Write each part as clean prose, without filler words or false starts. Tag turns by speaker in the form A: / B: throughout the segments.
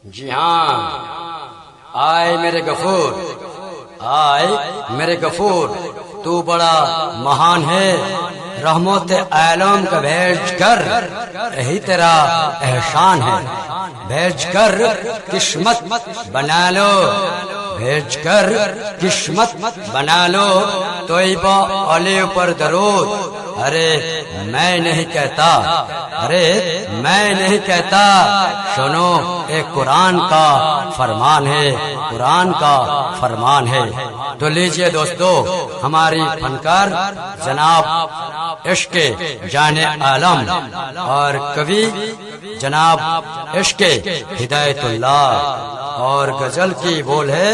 A: जी हाँ, आए मेरे गफूर, आए मेरे गफूर, तू बड़ा महान है। रहमत आलम का भेज कर, यही तेरा एहसान है। भेज कर किस्मत बना लो, भेज कर किस्मत बना लो। तोइबा अली पर दरूद। अरे मैं नहीं कहता, अरे मैं नहीं कहता, सुनो एक कुरान का फरमान है, कुरान का फरमान है। तो लीजिए दोस्तों, हमारी फनकार जनाब इश्क़ जाने आलम और कवि जनाब इश्क़ हिदायतुल्लाह और गजल की बोल है,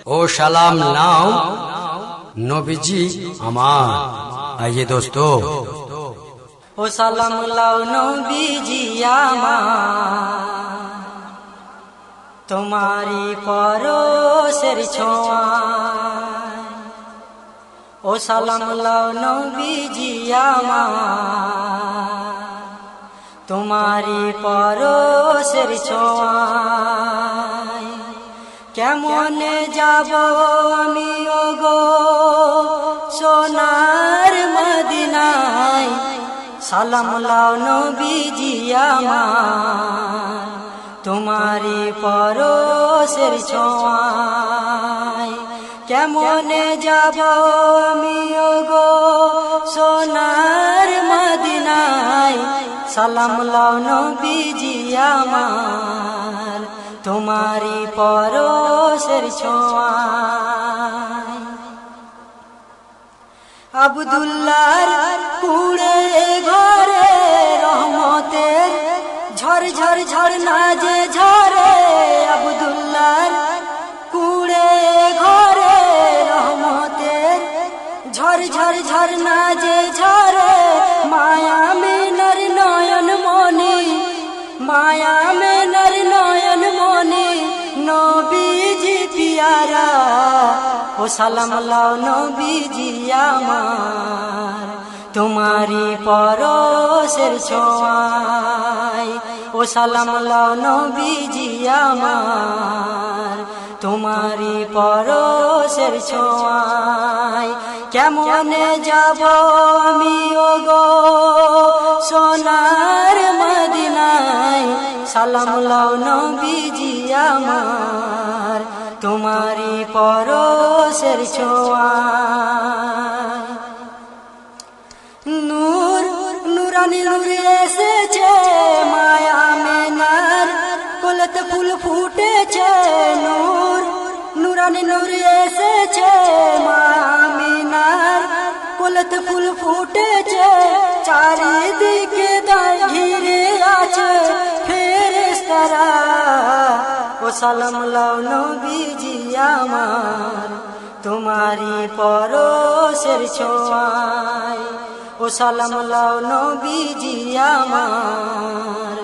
A: ओ सलाम नाम नबीजी अमान। आइए दोस्तों।
B: ओ सलाम लाओ नबीजी अमान, तुम्हारी परोसेर ছোঁয়ায়। ओ सलाम लाओ नबीजी अमान, तुम्हारी परोसेर ছোঁয়ায়। কেমনে যাব আমি ওগো সোনার মদিনায়। সালাম লাও নবীজি আমার, তোমারি পরশের ছোঁয়ায়। কেমনে যাব আমি ওগো সোনার মদিনায়। সালাম লাও নবীজি আমার, তোমারি পরশের ছোঁয়ায়। আব্দুল্লাহর কুড়ে ঘরে রহমতের ঝড় ঝড় ঝড় নাজে ঝরে। আব্দুল্লাহর কুড়ে ঘরে রহমতের ঝড় ঝড় ঝড় নাজে ঝরে। মায়া মিনার নয়ন মনি, মায়া মিনার নয়ন মনি, নবীজি পিয়ারা। ও সালাম লাও নবীজি আমার, তোমারি পরশের ছোঁয়ায়। ও সালাম লাও নবীজি আমার, তোমারি পরশের ছোঁয়ায়। কেমনে যাব আমি ওগো সোনার মদিনায়। সালাম লাও নবীজি আমার, তোমারি পরশের ছোঁয়ায়। নূর নুরানি নূর এসেছে মায়া মেনার কোলেতে ফুল ফুটেছে। নূর নুরানি নূর এসেছে মায়া মেনার কোলেতে ফুল ফুটেছে। চারিদিকে দায় ঘিরে আছে ফেরেশতারা। ও সালাম লাও নবীজি আমার, তোমারি পরশের ছোঁয়ায়। ও সালাম লাও নবীজি আমার,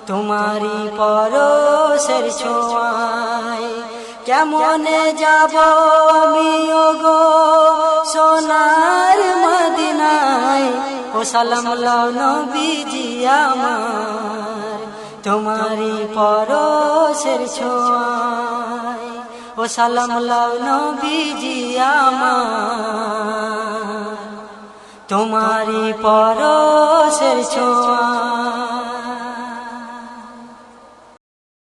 B: তোমারি পরশের ছোঁয়ায়। কেমনে যাব আমি ওগো সোনার মদিনায়। ও সালাম লাও নবীজি আমার, তোমারি পরশের ছোঁয়ায়। ও সালাম লাও নবীজি আমার, তোমারি পরশের ছোঁয়ায়।